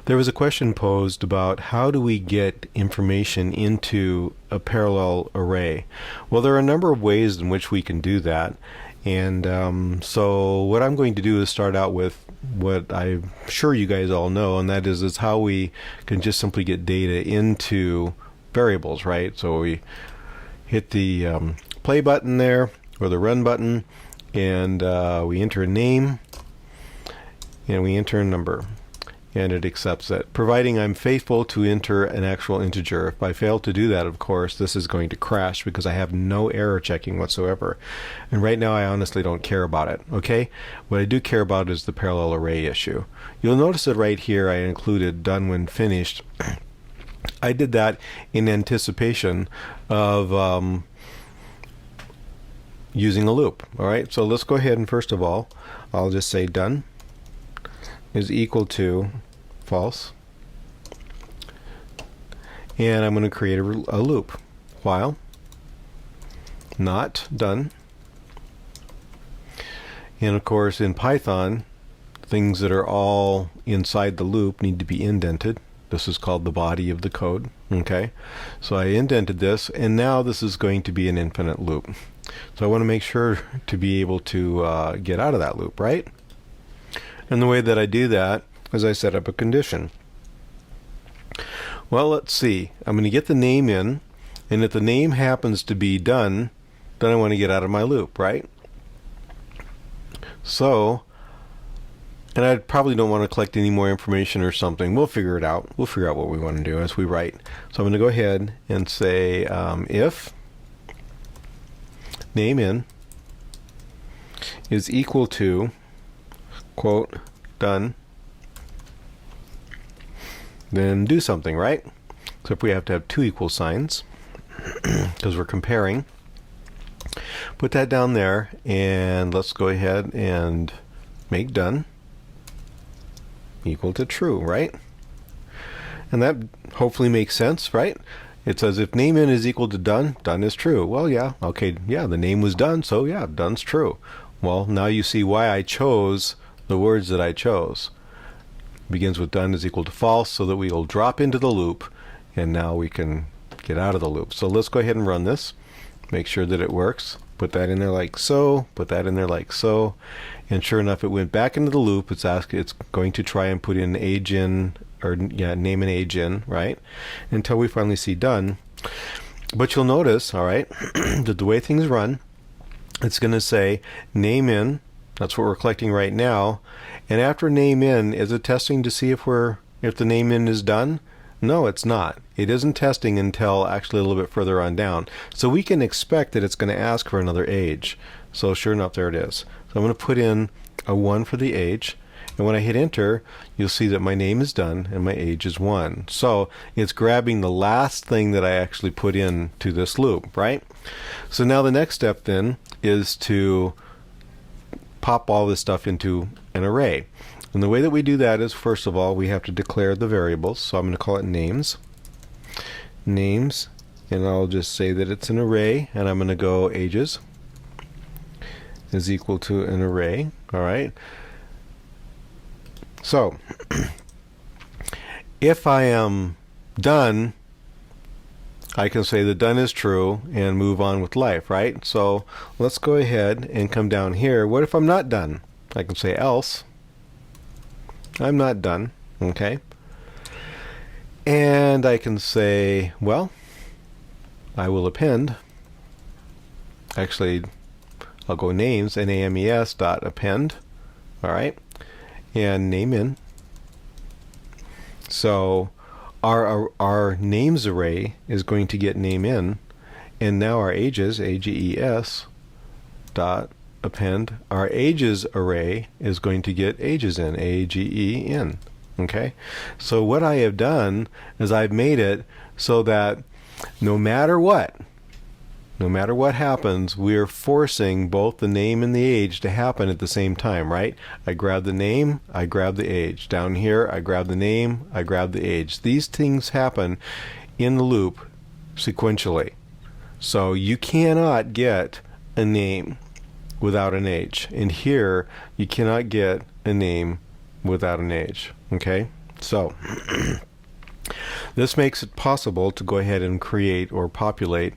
There was a question posed about how do we get information into a parallel array. Well, there are a number of ways in which we can do that. And so what I'm going to do is start out with what I'm sure you guys all know, and that is how we can just simply get data into variables, right? So we hit the play button there, or the run button, and we enter a name, and we enter a number. And it accepts it, providing I'm faithful to enter an actual integer. If I fail to do that, of course, this is going to crash because I have no error checking whatsoever. And right now, I honestly don't care about it, okay? What I do care about is the parallel array issue. You'll notice that right here, I included done when finished. I did that in anticipation of using a loop, all right? So let's go ahead and first of all, I'll just say done is equal to false, and I'm going to create a loop while not done. And of course in Python, things that are all inside the loop need to be indented. This is called the body of the code. Okay, so I indented this, and now this is going to be an infinite loop. So I want to make sure to be able to get out of that loop, right? And the way that I do that is I set up a condition. Well, let's see. I'm going to get the name in, and if the name happens to be done, then I want to get out of my loop, right? So, and I probably don't want to collect any more information or something. We'll figure it out. We'll figure out what we want to do as we write. So I'm going to go ahead and say if name in is equal to quote done, then do something, right? Except we have to have two equal signs because we're comparing. Put that down there, and let's go ahead and make done equal to true, right? And that hopefully makes sense, right? It says if name in is equal to done, done is true. Well, yeah, okay, yeah, the name was done, so yeah, done's true. Well, now you see why I chose the words that I chose. Begins with done is equal to false, so that we will drop into the loop, and now we can get out of the loop. So let's go ahead and run this, make sure that it works. Put that in there like so, put that in there like so, and sure enough, it went back into the loop. It's going to try and put in age in, or yeah, name and age in, right? Until we finally see done. But you'll notice, all right, that the way things run, it's going to say name in. That's what we're collecting right now. And after name in, is it testing to see if the name in is done? No, it's not. It isn't testing until actually a little bit further on down. So we can expect that it's going to ask for another age. So sure enough, there it is. So I'm going to put in a 1 for the age. And when I hit enter, you'll see that my name is done and my age is 1. So it's grabbing the last thing that I actually put in to this loop, right? So now the next step then is to pop all this stuff into an array. And the way that we do that is, first of all, we have to declare the variables. So I'm going to call it names. Names, and I'll just say that it's an array, and I'm going to go ages is equal to an array. All right. So if I am done, I can say that done is true and move on with life, right? So let's go ahead and come down here. What if I'm not done? I can say else. I'm not done, okay? And I can say, well, I will append. Actually, I'll go names, names dot append, all right? And name in. So our names array is going to get name in, and now our ages, ages dot append, our ages array is going to get ages in, age in. Okay, so what I have done is I've made it so that no matter what happens, we're forcing both the name and the age to happen at the same time, right? I grab the name, I grab the age. Down here, I grab the name, I grab the age. These things happen in the loop sequentially. So you cannot get a name without an age. And here, you cannot get a name without an age. Okay? So this makes it possible to go ahead and create or populate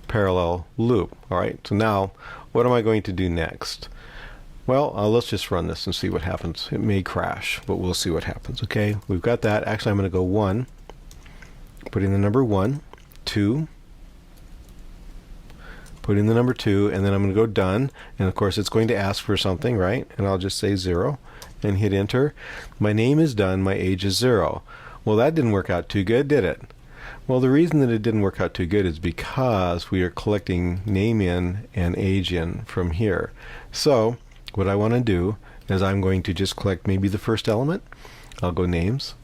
parallel loop. All right, so now what am I going to do next? Well, let's just run this and see what happens. It may crash, but we'll see what happens. Okay, we've got that. Actually, I'm going to go 1, put in the number 1, 2, put in the number 2, and then I'm going to go done. And of course, it's going to ask for something, right? And I'll just say 0 and hit enter. My name is done. My age is 0. Well, that didn't work out too good, did it? Well, the reason that it didn't work out too good is because we are collecting name in and age in from here. So what I want to do is I'm going to just collect maybe the first element. I'll go names.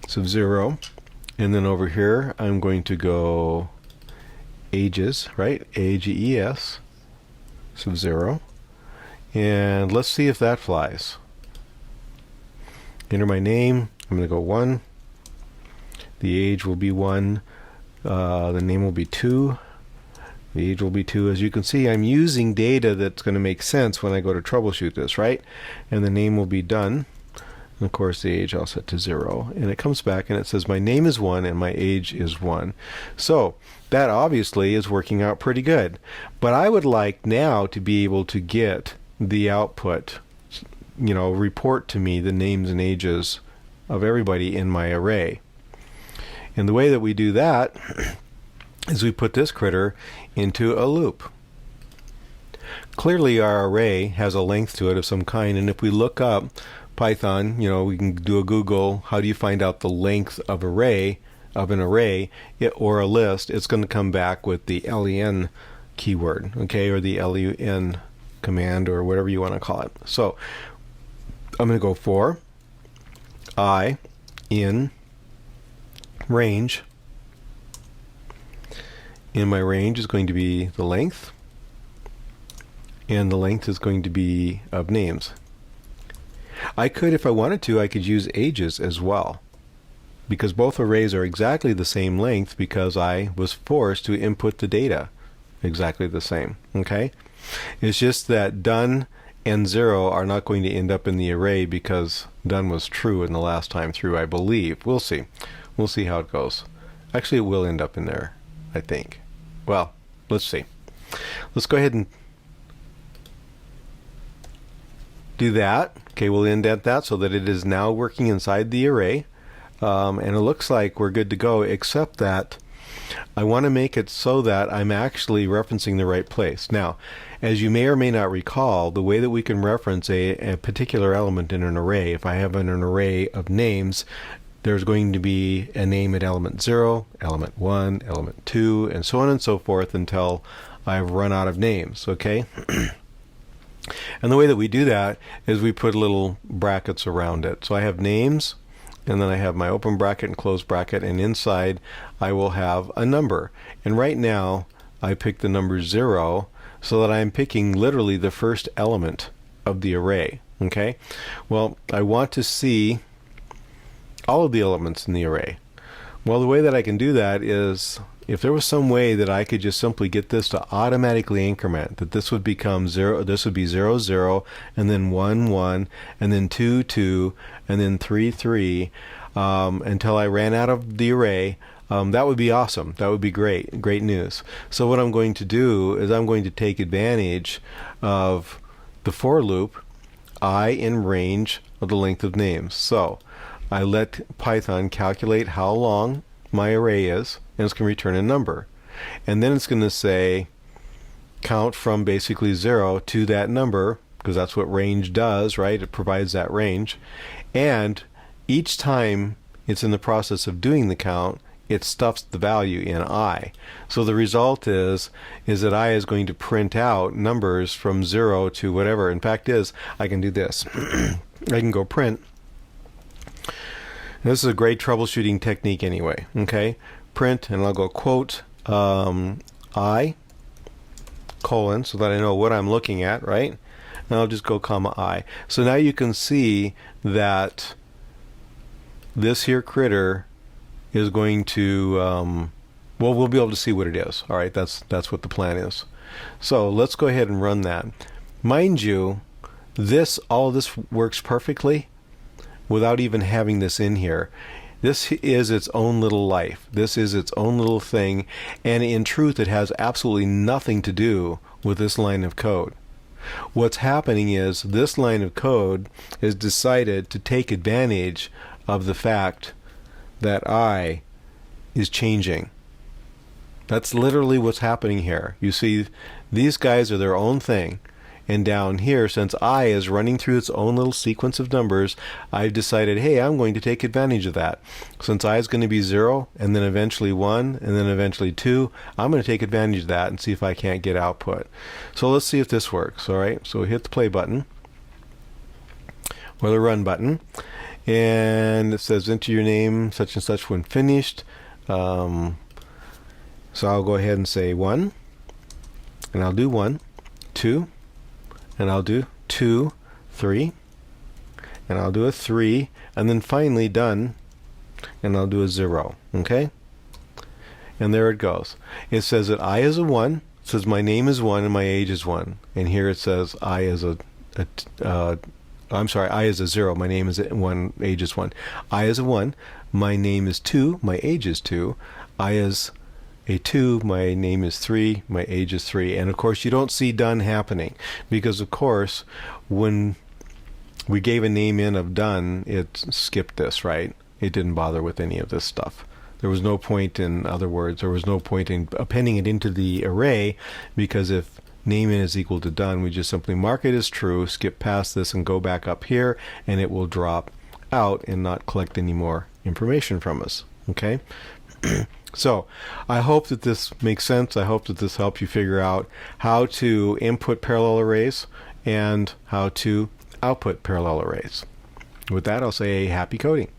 So 0. And then over here, I'm going to go ages, right? AGES. So 0. And let's see if that flies. Enter my name. I'm going to go 1. The age will be 1. The name will be 2. The age will be 2. As you can see, I'm using data that's going to make sense when I go to troubleshoot this, right? And the name will be done. And of course, the age I'll set to 0. And it comes back and it says my name is 1 and my age is 1. So that obviously is working out pretty good. But I would like now to be able to get the output, you know, report to me the names and ages of everybody in my array. And the way that we do that is we put this critter into a loop. Clearly our array has a length to it of some kind, and if we look up Python, you know, we can do a Google, how do you find out the length of an array or a list, it's going to come back with the len keyword, okay, or the len command or whatever you want to call it. So I'm going to go for I in range, and my range is going to be the length, and the length is going to be of names. I could, if I wanted to, I could use ages as well, because both arrays are exactly the same length because I was forced to input the data exactly the same. Okay, it's just that done and 0 are not going to end up in the array because done was true in the last time through, I believe. We'll see. We'll see how it goes. Actually, it will end up in there, I think. Well, let's see. Let's go ahead and do that. Okay, we'll indent that so that it is now working inside the array. And it looks like we're good to go, except that I want to make it so that I'm actually referencing the right place. Now, as you may or may not recall, the way that we can reference a particular element in an array, if I have an array of names, there's going to be a name at element 0, element 1, element 2, and so on and so forth until I've run out of names, okay? And the way that we do that is we put little brackets around it. So I have names, and then I have my open bracket and close bracket, and inside I will have a number. And right now I pick the number 0 so that I'm picking literally the first element of the array. Okay? Well, I want to see all of the elements in the array. Well, the way that I can do that is if there was some way that I could just simply get this to automatically increment, that this would become 0, this would be 0, 0, and then 1, 1, and then 2, 2, and then 3, 3, until I ran out of the array, that would be awesome. That would be great. Great news. So what I'm going to do is I'm going to take advantage of the for loop, I in range of the length of names. So I let Python calculate how long my array is, and it's going to return a number. And then it's going to say count from basically 0 to that number, because that's what range does, right? It provides that range. And each time it's in the process of doing the count, it stuffs the value in I. So the result is that I is going to print out numbers from 0 to whatever. In fact I can do this. I can go print. This is a great troubleshooting technique anyway. Okay, print, and I'll go quote I colon so that I know what I'm looking at, right? And I'll just go comma I. So now you can see that this here critter is going to well, we'll be able to see what it is. All right, that's what the plan is. So let's go ahead and run that. Mind you, all this works perfectly without even having this in here. This is its own little life. This is its own little thing, and in truth it has absolutely nothing to do with this line of code. What's happening is this line of code is decided to take advantage of the fact that I is changing. That's literally what's happening here. You see, these guys are their own thing. And down here, since I is running through its own little sequence of numbers, I've decided, hey, I'm going to take advantage of that. Since I is going to be 0, and then eventually 1, and then eventually 2, I'm going to take advantage of that and see if I can't get output. So let's see if this works. All right, so hit the play button, or the run button, and it says enter your name, such and such, when finished. So I'll go ahead and say 1, and I'll do 1, 2, and I'll do 2, 3, and I'll do a 3, and then finally done, and I'll do a 0. Okay? And there it goes. It says that I is a 1, it says my name is 1 and my age is 1. And here it says I is I is a 0, my name is 1, age is 1. I is a 1, my name is 2, my age is 2. I is a 2, my name is 3, my age is 3. And of course you don't see done happening, because of course when we gave a name in of done, it skipped this, right? It didn't bother with any of this stuff. There was no point, in other words, there was no point in appending it into the array, because if name in is equal to done, we just simply mark it as true, skip past this, and go back up here, and it will drop out and not collect any more information from us. Okay? So I hope that this makes sense. I hope that this helps you figure out how to input parallel arrays and how to output parallel arrays. With that, I'll say happy coding.